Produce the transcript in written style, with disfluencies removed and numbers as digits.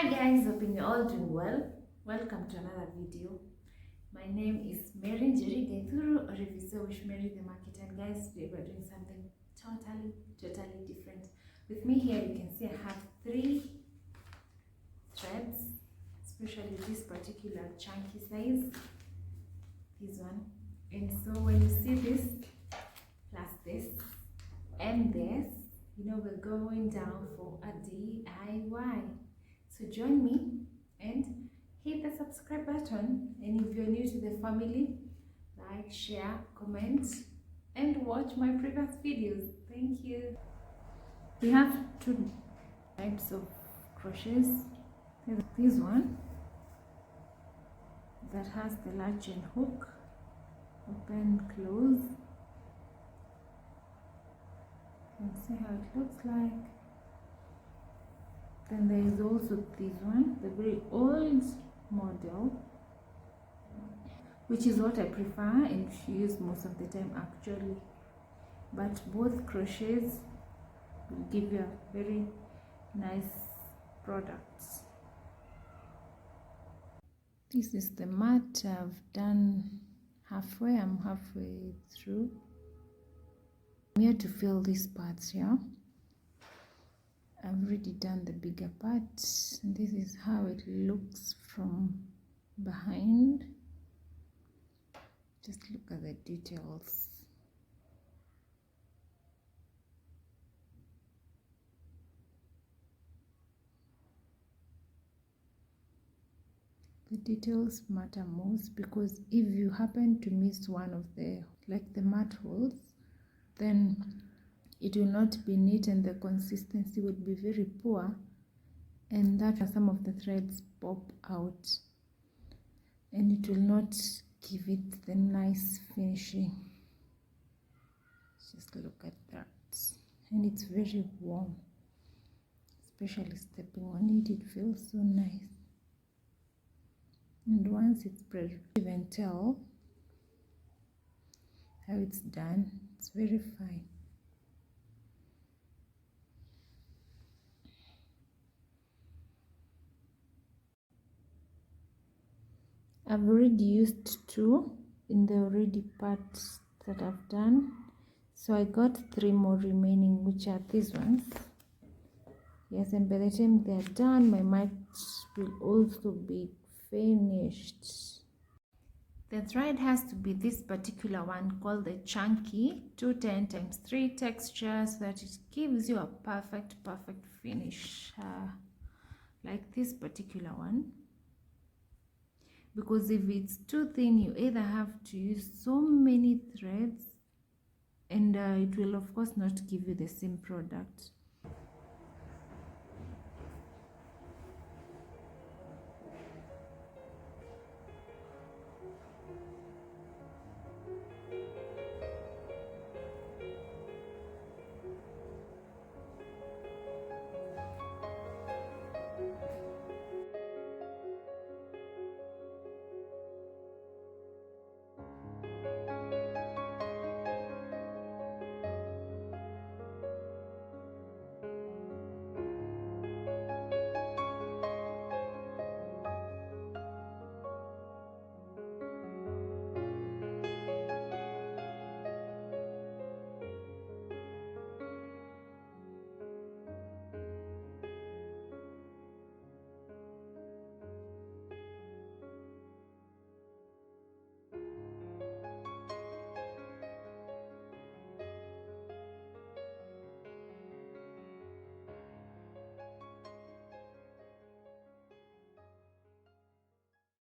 Hi guys, hoping you're all doing well. Welcome to another video. My name is Mary Njeri Gaithuru, or if you so wish, Mary the Market. And guys, today we're doing something totally different. With me here, you can see I have 3 threads, especially this particular chunky size, this one. And so when you see this plus this and this, you know we're going down for a DIY. So join me and hit the subscribe button, and if you're new to the family, like, share, comment, and watch my previous videos. Thank you. We have 2 types of crochets. There's this one that has the latch and hook, open, close. You can see how it looks like. Then there is also this one, the very old model, which is what I prefer and use most of the time actually. But both crochets will give you a very nice products. This is the mat. I've done halfway. I'm halfway through. I'm here to fill these parts here. I've already done the bigger parts, and this is how it looks from behind. Just look at the details. The details matter most, because if you happen to miss one of the, like the mat holes, then it will not be neat and the consistency would be very poor, and that some of the threads pop out and it will not give it the nice finishing. Just look at that. And it's very warm, especially stepping on it, it feels so nice. And once it's spread, you can tell how it's done. It's very fine. I've already used 2 in the already parts that I've done, so I got 3 more remaining, which are these ones. Yes, and by the time they're done, my mat will also be finished. The thread has to be this particular one called the chunky 210x3 texture, so that it gives you a perfect finish, like this particular one. Because if it's too thin, you either have to use so many threads, and it will of course not give you the same product.